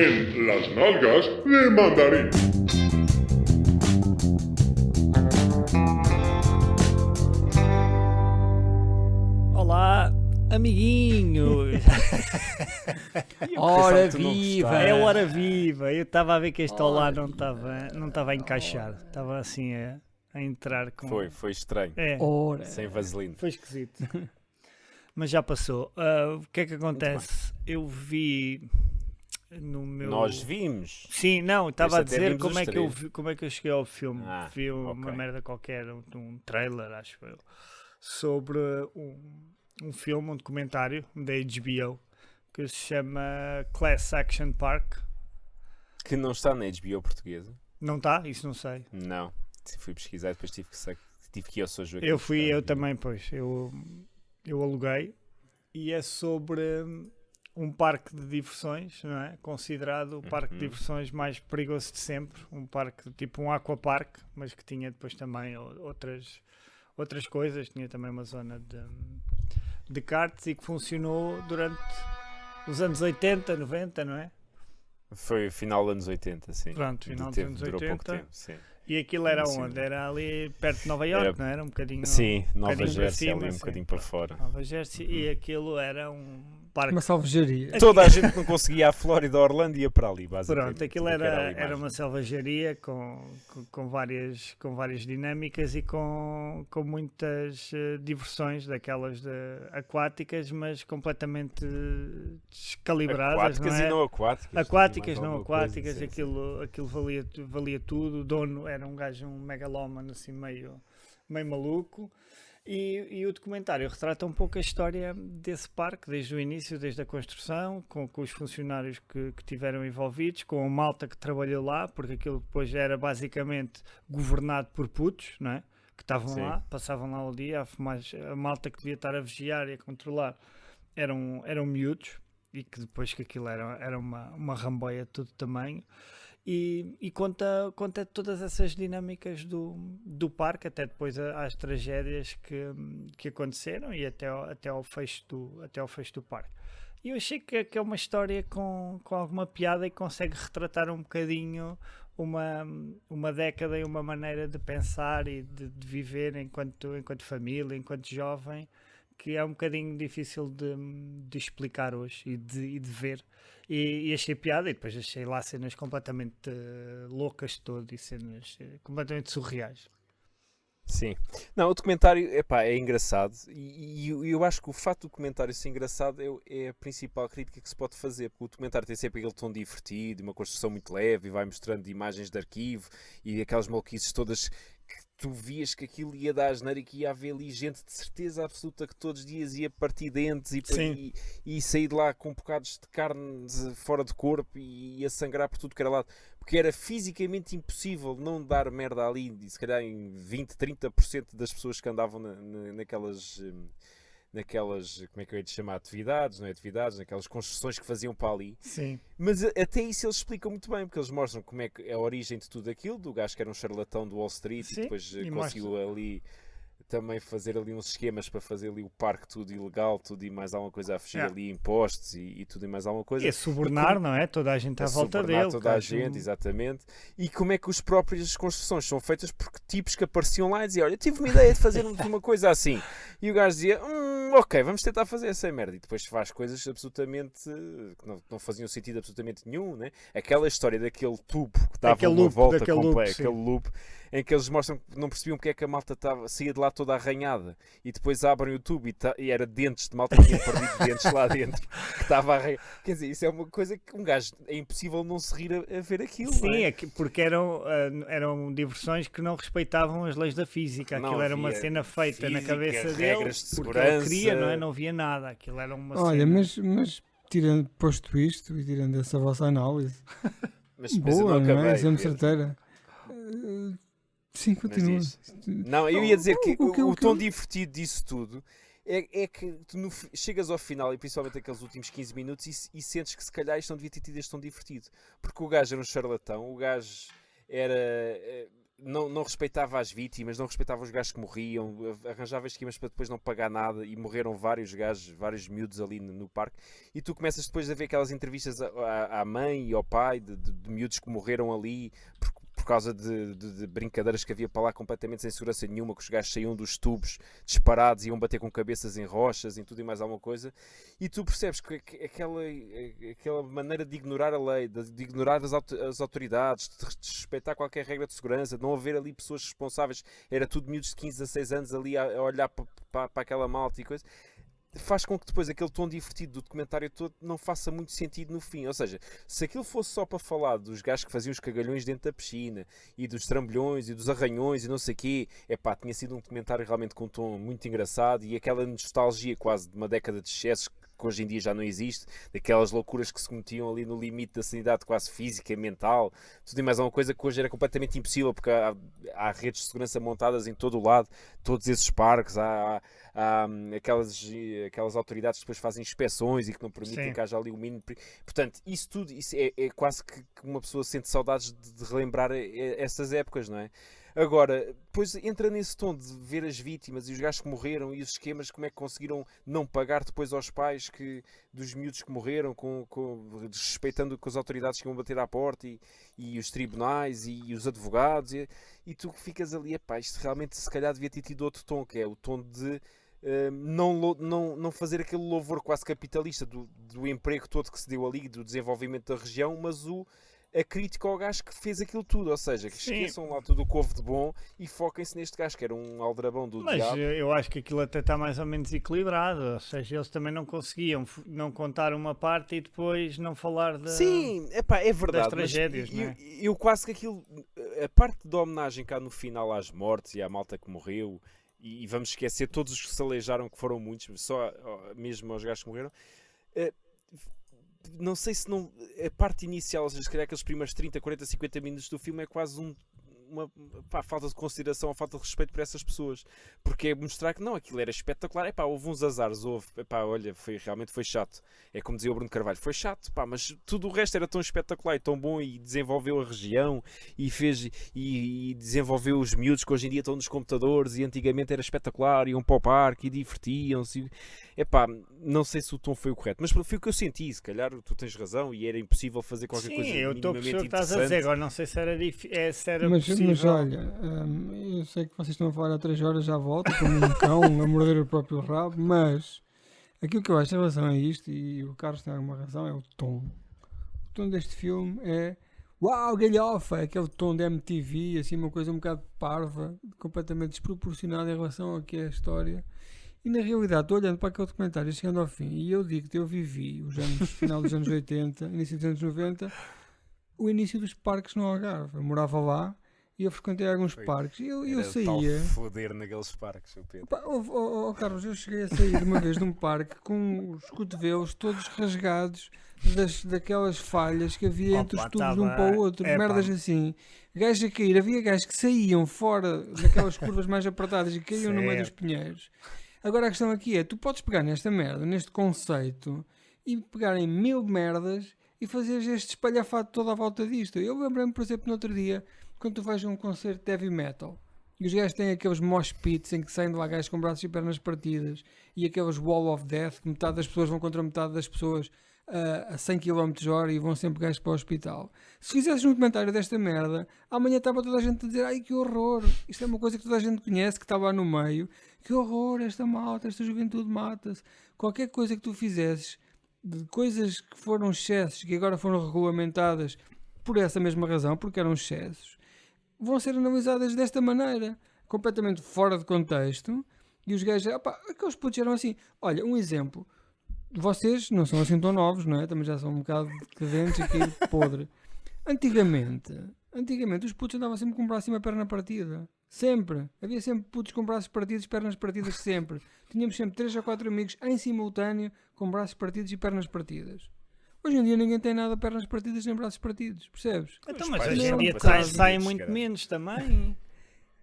en las nalgas de mandarín. Olá, amiguinhos! Hora viva! É hora viva! Eu estava a ver que este olá não estava a encaixar. Estava assim a entrar com... Foi estranho. É, Ora. Sem vaselina. foi esquisito. Mas já passou. O que é que acontece? Eu vi no meu... Nós vimos. Sim, não, estava a Até dizer vimos como os é, que eu três. como é que eu cheguei ao filme. Vi uma ok. merda qualquer, um trailer, acho eu, sobre um filme, um documentário da HBO que se chama Class Action Park. Que não está na HBO portuguesa. Não está? Isso não sei. Não. Fui pesquisar, depois tive que ir ao Sr. Joaquim. Eu também, pois. Eu aluguei e é sobre um parque de diversões, não é? Considerado o parque de diversões mais perigoso de sempre. Um parque tipo um aquapark, mas que tinha depois também outras coisas. Tinha também uma zona de karts e que funcionou durante os anos 80, 90, não é? Foi final dos anos 80, sim. Pronto, final dos Teve- anos durou pouco 80. tempo, sim. E aquilo era Sim. onde? Era ali perto de Nova York, Era- não era? Um bocadinho... Sim, Nova bocadinho para Jersey, cima, ali um sim. bocadinho para fora. Nova Jersey, e aquilo era um parque. Uma salvajaria. Toda a gente que não conseguia ir à Flórida ou Orlando ia para ali, basicamente. Pronto, aquilo Tudo que era ali mais. uma selvageria com várias dinâmicas e com muitas diversões daquelas aquáticas, mas completamente descalibradas, Aquáticas não é? e não aquáticas. Aquáticas, Mais não alguma coisa, aquáticas, sim, sim. aquilo valia tudo. O dono era um gajo, um megalómano assim meio maluco. E o documentário retrata um pouco a história desse parque, desde o início, desde a construção, com os funcionários que tiveram envolvidos, com a malta que trabalhou lá, porque aquilo depois era basicamente governado por putos, não é? Que estavam Sim. lá, passavam lá o dia, a malta que devia estar a vigiar e a controlar eram miúdos, e que depois que aquilo era uma ramboia de todo tamanho. E conta todas essas dinâmicas do parque, até depois às tragédias que aconteceram e até ao fecho do parque. E eu achei que é uma história com alguma piada e consegue retratar um bocadinho uma década e uma maneira de pensar e de viver enquanto família, enquanto jovem, que é um bocadinho difícil de explicar hoje e de ver. E achei piada, e depois achei lá cenas completamente loucas de todo e cenas completamente surreais. Sim. Não, o documentário é engraçado e eu acho que o facto do documentário ser engraçado é a principal crítica que se pode fazer, porque o documentário tem sempre aquele tom divertido, uma construção muito leve e vai mostrando imagens de arquivo e aquelas maluquices todas que tu vias que aquilo ia dar asneira e que ia haver ali gente de certeza absoluta que todos os dias ia partir dentes e sair de lá com bocados de carne fora do corpo e ia sangrar por tudo que era lado. Porque era fisicamente impossível não dar merda ali, e se calhar em 20, 30% das pessoas que andavam naquelas, como é que eu ia te chamar, atividades, naquelas construções que faziam para ali. Sim. Mas até isso eles explicam muito bem, porque eles mostram como é que é a origem de tudo aquilo, do gajo que era um charlatão do Wall Street Sim, e depois e conseguiu ali também fazer ali uns esquemas para fazer ali o parque tudo ilegal, tudo e mais alguma coisa a fugir ali, impostos e tudo e mais alguma coisa. E a subornar, não é? Toda a gente à volta dele. Toda a gente, exatamente. E como é que as próprias construções são feitas por tipos que apareciam lá e diziam, olha, tive uma ideia de fazer uma coisa assim. E o gajo dizia, ok, vamos tentar fazer essa merda. E depois faz coisas absolutamente que não faziam sentido absolutamente nenhum, né? Aquela história daquele tubo que dava Aquele uma loop, volta daquele loop, completa, sim. aquele loop, em que eles mostram que não percebiam porque é que a malta saía de lá toda arranhada. E depois abrem o tubo e era dentes de malta que tinha perdido dentes lá dentro. Que estava arranhado. Quer dizer, isso é uma coisa que um gajo é impossível não se rir a ver aquilo. Sim, não é? porque eram diversões que não respeitavam as leis da física. Não Aquilo era uma havia cena feita na física, cabeça dele, regras de porque ele segurança. queria, não é? Não havia nada. Aquilo era uma Olha, cena... mas posto isto e tirando essa vossa análise, Mas depois eu boa, não não acabei. é? Sempre Pedro. certeira. Sim, continua. Mas não, eu ia dizer que O que- o tom divertido disso tudo é que tu chegas ao final, e principalmente aqueles últimos 15 minutos, e sentes que se calhar isto não devia ter tido este tom divertido. Porque o gajo era um charlatão, o gajo era não respeitava as vítimas, não respeitava os gajos que morriam, arranjava esquemas para depois não pagar nada e morreram vários gajos, vários miúdos ali no parque. E tu começas depois a ver aquelas entrevistas à mãe e ao pai de miúdos que morreram ali por causa de brincadeiras que havia para lá completamente sem segurança nenhuma, que os gajos saíam dos tubos disparados e iam bater com cabeças em rochas, em tudo e mais alguma coisa, e tu percebes que aquela maneira de ignorar a lei, de ignorar as autoridades, de respeitar qualquer regra de segurança, de não haver ali pessoas responsáveis, era tudo miúdos de 15, 16 anos ali a olhar para aquela malta e coisa, faz com que depois aquele tom divertido do documentário todo não faça muito sentido no fim. Ou seja, se aquilo fosse só para falar dos gajos que faziam os cagalhões dentro da piscina e dos trambolhões e dos arranhões e não sei o quê, tinha sido um documentário realmente com um tom muito engraçado e aquela nostalgia quase de uma década de excessos que hoje em dia já não existe, daquelas loucuras que se cometiam ali no limite da sanidade quase física e mental, tudo e mais alguma coisa que hoje era completamente impossível, porque há redes de segurança montadas em todo o lado, todos esses parques, há aquelas autoridades que depois fazem inspeções e que não permitem Sim. que haja ali o mínimo. Portanto, isso tudo isso é quase que uma pessoa sente saudades de relembrar essas épocas, não é? Agora, depois entra nesse tom de ver as vítimas e os gajos que morreram e os esquemas, como é que conseguiram não pagar depois aos pais dos miúdos que morreram, respeitando com as autoridades que iam bater à porta e os tribunais e os advogados, e tu ficas ali, isto realmente se calhar devia ter tido outro tom, que é o tom de não fazer aquele louvor quase capitalista do emprego todo que se deu ali, do desenvolvimento da região, mas a crítica ao gajo que fez aquilo tudo, ou seja, que esqueçam lá tudo o que houve de bom e foquem-se neste gajo que era um aldrabão do Mas diabo. eu acho que aquilo até está mais ou menos equilibrado, ou seja, eles também não conseguiam não contar uma parte e depois não falar Sim, é verdade, das tragédias, mas não é? eu quase que aquilo, a parte da homenagem cá no final às mortes e à malta que morreu, e vamos esquecer todos os que se aleijaram, que foram muitos, só mesmo aos gajos que morreram, não sei se não. A parte inicial, ou seja, se calhar aqueles primeiros 30, 40, 50 minutos do filme é quase uma falta de consideração, uma falta de respeito por essas pessoas, porque é mostrar que não, aquilo era espetacular, houve uns azares, olha, realmente foi chato, é como dizia o Bruno Carvalho, foi chato, mas tudo o resto era tão espetacular e tão bom e desenvolveu a região e desenvolveu os miúdos que hoje em dia estão nos computadores e antigamente era espetacular, iam para o parque e divertiam-se, não sei se o tom foi o correto, mas foi o que eu senti, se calhar tu tens razão e era impossível fazer qualquer coisa eu estou a perceber o que estás a interessante. dizer, agora não sei se era Mas possível. olha, eu sei que vocês estão a falar há 3 horas, já volto, como um cão, a morder o próprio rabo, mas aquilo que eu acho em relação a isto, e o Carlos tem alguma razão, é o tom. O tom deste filme é uau, galhofa, aquele tom de MTV, assim, uma coisa um bocado parva, completamente desproporcionada em relação ao que é a história. E na realidade, estou olhando para aquele documentário chegando ao fim, e eu digo que eu vivi os anos, final dos anos 80, início dos anos 90, o início dos parques no Algarve. Eu morava lá e eu frequentei alguns parques. Eu saía. Foder naqueles parques, o Pedro. Carlos, eu cheguei a sair uma vez de um parque com os cotovelos todos rasgados daquelas falhas que havia entre os tubos de um para o outro. Merdas assim. Gajos a cair. Havia gajos que saíam fora daquelas curvas mais apertadas e caíam no meio dos pinheiros. Agora a questão aqui é, tu podes pegar nesta merda, neste conceito, e pegar em 1000 merdas e fazer este espalhafato todo à volta disto. Eu lembrei-me, por exemplo, no outro dia, quando tu vais a um concerto de heavy metal, e os gajos têm aqueles mosh pits em que saem de lá gajos com braços e pernas partidas, e aqueles wall of death, que metade das pessoas vão contra metade das pessoas a 100 km/h e vão sempre gajos para o hospital. Se fizesses um comentário desta merda, amanhã estava toda a gente a dizer, ai que horror, isto é uma coisa que toda a gente conhece, que está lá no meio, que horror, esta malta, esta juventude mata-se. Qualquer coisa que tu fizesses, de coisas que foram excessos, que agora foram regulamentadas por essa mesma razão, porque eram excessos, vão ser analisadas desta maneira, completamente fora de contexto, e os gajos, aqueles putos eram assim. Olha, um exemplo, vocês não são assim tão novos, não é? Também já são um bocado decadentes e aquilo podre. Antigamente os putos andavam sempre com o braço e uma perna partida. Sempre. Havia sempre putos com braços partidos, pernas partidas, sempre. Tínhamos sempre 3 ou 4 amigos em simultâneo com braços partidos e pernas partidas. Hoje em dia ninguém tem nada pernas partidas nem braços partidos, percebes? Então, mas pais hoje em eram dia partidos, saem se muito calhar. menos também.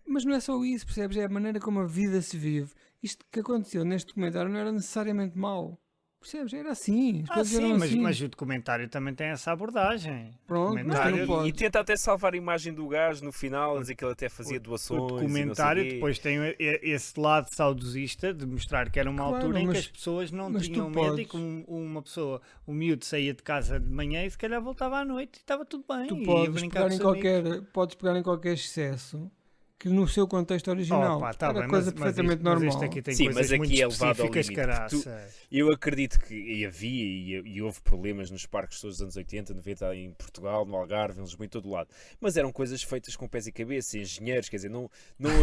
Mas não é só isso, percebes? É a maneira como a vida se vive. Isto que aconteceu neste documentário não era necessariamente mau. Percebes? Era assim. As coisas Sim, eram mas, assim. mas o documentário também tem essa abordagem. Pronto, mas tu documentário- não E podes. tenta até salvar a imagem do gajo no final, a dizer que ele até fazia O doações. documentário e não sei quê. depois tem esse lado saudosista de mostrar que era uma Claro, altura em que mas- as pessoas não mas tu tinham medo e podes. que uma pessoa, o miúdo saía de casa de manhã e se calhar voltava à noite e estava tudo bem. Tu e ia podes brincar pegar, com em os amigos. podes pegar em qualquer excesso que no seu contexto original Opa, tá era bem, coisa mas perfeitamente isto normal. aqui tem Sim, coisas mas aqui muito é levado ao específicas, limite, porque caraças. Eu acredito que havia e houve problemas nos parques todos dos anos 80, 90, em Portugal, no Algarve, em Lisboa, em todo lado. Mas eram coisas feitas com pés e cabeça, engenheiros, quer dizer, não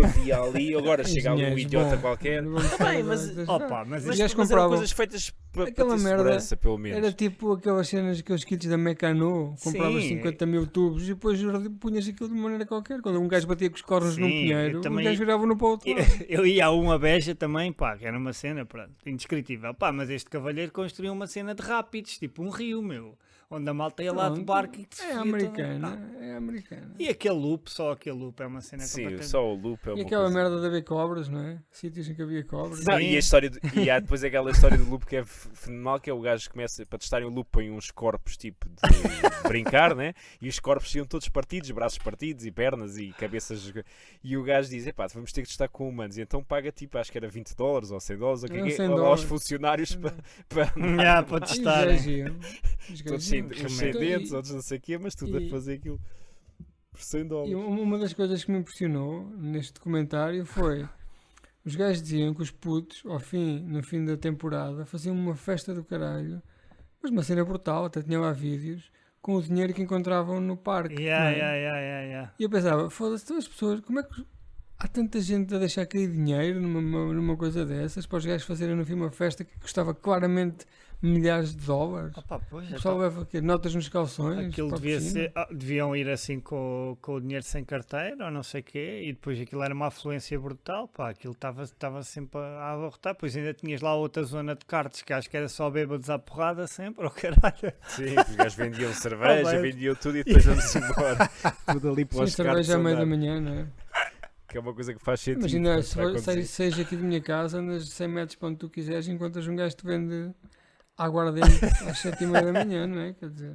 havia ali, agora chega ali um Engenheiros, idiota bom, qualquer. não vamos Tá bem, estar a mas- exagerar. Opa, mas Os isto- gajos Mas eram compravam. coisas feitas para Aquela ter merda segurança, pelo menos. Era tipo aquelas cenas, aqueles kits da Meccano, compravas Sim. 50 mil tubos e depois punhas aquilo de maneira qualquer. Quando um gajo batia com os cornos num Sim, pinheiro, eu os também- gajos viravam-no para o outro lado. Eu ia a uma beja também, pá, que era uma cena, pronto, indescritível. Pá, mas este cavalheiro construiu uma cena de rápidos, tipo um rio, meu, onde a malta ia lá de Pronto, barco e que se É fia americana, toda. é americana. E aquele loop, só aquele loop é uma cena Sim, completamente... só o loop é uma E aquela coisa. merda de haver cobras, não é? Sítios em que havia cobras. Não, Sim. e a história e há depois aquela história do loop que é fenomenal, que é o gajo que começa para testarem o loop, põe uns corpos tipo de brincar, né? E os corpos iam todos partidos, braços partidos e pernas e cabeças. E o gajo diz: epá, vamos ter que testar com humanos. E então paga tipo, acho que era $20 ou $100 ou o que Eram é, 100 lá aos dólares. funcionários para Já, para E os testarem. gajos iam. Os gajos todos iam. uns Então, sem dentes, outros não sei o quê, mas tudo e- a fazer aquilo por $100. E uma das coisas que me impressionou neste documentário foi os gajos diziam que os putos, no fim da temporada, faziam uma festa do caralho, mas uma cena brutal, até tinha lá vídeos, com o dinheiro que encontravam no parque. Yeah, não é? yeah. E eu pensava, foda-se, todas as pessoas, como é que há tanta gente a deixar cair dinheiro numa coisa dessas, para os gajos fazerem no fim uma festa que custava claramente milhares de dólares? Opa, pois, O pessoal leva quê? Notas nos calções? aquilo para a devia piscina? ser, deviam ir assim com o dinheiro sem carteira ou não sei o quê, e depois aquilo era uma afluência brutal, pá, aquilo estava sempre a abarrotar, pois ainda tinhas lá outra zona de cartas que acho que era só bêbados à porrada sempre, oh caralho. Sim, os gajos vendiam cerveja, Ah, bem. vendiam tudo e depois vamos embora. Tudo ali Sim, pelas cartas. cerveja à meia da andar, manhã, não é? que é uma coisa que faz sentido. Imagina, quando se está a acontecer. saís aqui da minha casa, andas 100 metros para onde tu quiseres, enquanto um gajo te vende aguardente às 7h30 da manhã, não é? Quer dizer,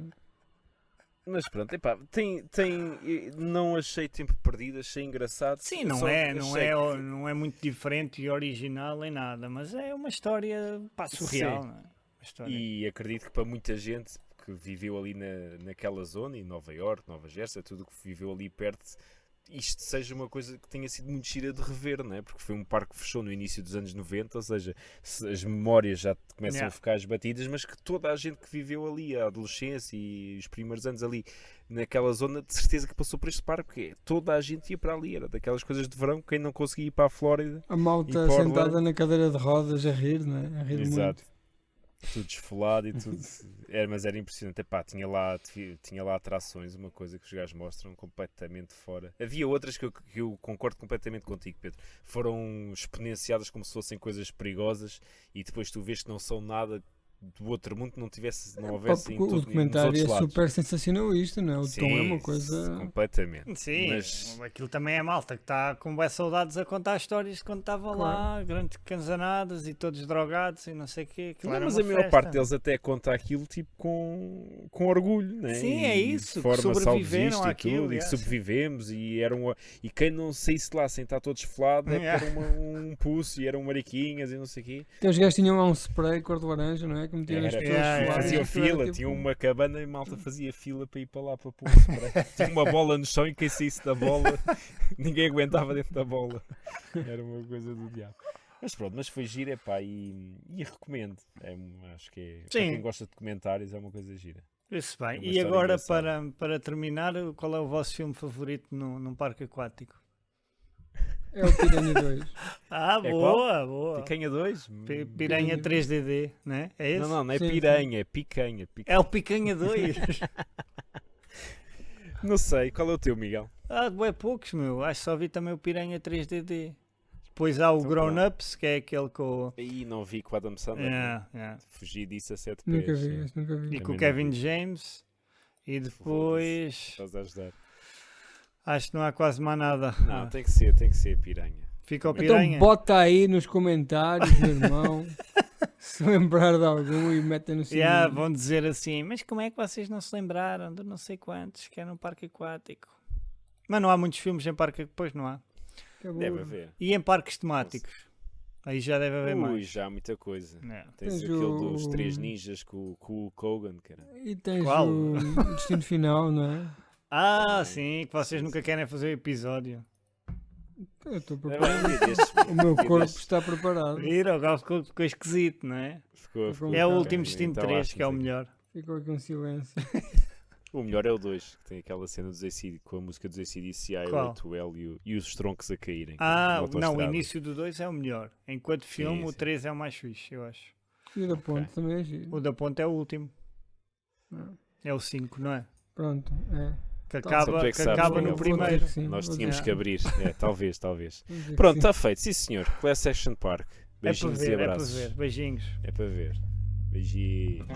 Mas pronto, epá, não achei tempo perdido, achei engraçado. Sim, Só achei que- não é muito diferente e original em nada, mas é uma história, pá, surreal, Sim. não é? Uma história. E acredito que para muita gente que viveu ali naquela zona, em Nova Iorque, Nova Jersey, tudo o que viveu ali perto, isto seja uma coisa que tenha sido muito gira de rever, não é? Porque foi um parque que fechou no início dos anos 90, ou seja, as memórias já começam Yeah. a ficar esbatidas, mas que toda a gente que viveu ali, a adolescência e os primeiros anos ali naquela zona, de certeza que passou por este parque, porque toda a gente ia para ali, era daquelas coisas de verão, quem não conseguia ir para a Flórida. a malta E por lá- sentada na cadeira de rodas a rir, não é? A rir Exato. Tudo esfolado e tudo. Mas era impressionante. Epá, tinha lá atrações, uma coisa que os gajos mostram completamente fora. Havia outras que eu concordo completamente contigo, Pedro. Foram exponenciadas como se fossem coisas perigosas e depois tu vês que não são nada do outro mundo que não houvesse muito. O documentário é super sensacionalista, não é? O tom é uma coisa. completamente. Sim, Mas aquilo também é malta que está com boas saudades a contar histórias de quando estava lá, grandes canzanadas e todos drogados e não sei o quê. Aquilo não, era mas uma a maior festa. parte deles até conta aquilo tipo com orgulho, né? Sim, é E isso, de que forma sobreviveram saudosista e àquilo, tudo, e que é. sobrevivemos e quem não saísse lá sem estar todo esfolado é que Yeah. era um pulso e eram mariquinhas e não sei o quê. Então os gajos tinham lá um spray cor de laranja, não é? Que metiam nas Era, pessoas yeah, suaves, faziam aquilo era fila, tipo- tinham uma cabana e malta fazia fila para ir para lá para pôr o spray. Tinha uma bola no chão e quem saísse da bola, ninguém aguentava dentro da bola. Era uma coisa do diabo. Mas pronto, mas foi gira, epá, e recomendo. Acho que para Sim. quem gosta de documentários é uma coisa gira. Isso É bem. uma E história agora, engraçada. para terminar, qual é o vosso filme favorito num parque aquático? É o Piranha 2. Ah, É boa. Picanha 2? Piranha 3DD, né? É esse? Não é Sim, piranha, é picanha. É o Picanha 2. Não sei, qual é o teu, Miguel? É poucos, meu. Acho que só vi também o Piranha 3DD. Depois há o Então, Grown Ups, que é aquele com Aí não vi com o Adam Sandler. yeah. Fugi disso a 7 Nunca pés. vi, esse nunca vi. E Também com o não Kevin vi. James. E depois Estás a ajudar. acho que não há quase mais nada. Não, tem que ser piranha. Fica o Então Piranha. bota aí nos comentários, meu irmão, se lembrar de algum e metem no cinema. Vão dizer assim, mas como é que vocês não se lembraram de não sei quantos que era um parque aquático? Mas não há muitos filmes em parque, depois não há. Deve haver. E em parques temáticos? Aí já deve haver mais. Já há muita coisa. É. Tens Tens aquele o- dos 3 ninjas com o Hulk Hogan, cara. E tens Qual? o Destino Final, não é? Sim, que vocês nunca querem fazer o episódio. Eu estou É bem, preparado. um dia destes, O meu um dia corpo destes está preparado. Viram? Agora ficou esquisito, não é? ficou É o Ok, último Destino então 3 acho que é o sim. melhor. Ficou aqui um silêncio. O melhor é o 2, que tem aquela cena dos AC, com a música dos ACDC, I Qual? Way to Hell e os troncos a caírem. Ah, na não, o autoestrada. início do 2 é o melhor. Enquanto filme, o sim. 3 é o mais fixe, eu acho. E o da ponte também é giro. O da ponte é o último. Não. É o 5, não é? Pronto, é. Que Só acaba, tu é que que sabes, acaba Miguel. no Vou dizer primeiro. que sim, Nós vou tínhamos dizer- que abrir. Talvez. vou dizer que Pronto, sim. está feito. Sim, senhor. Class Action Park. É para Beijinhos e ver, é para abraços. ver. Beijinhos. É para ver. Beijinhos.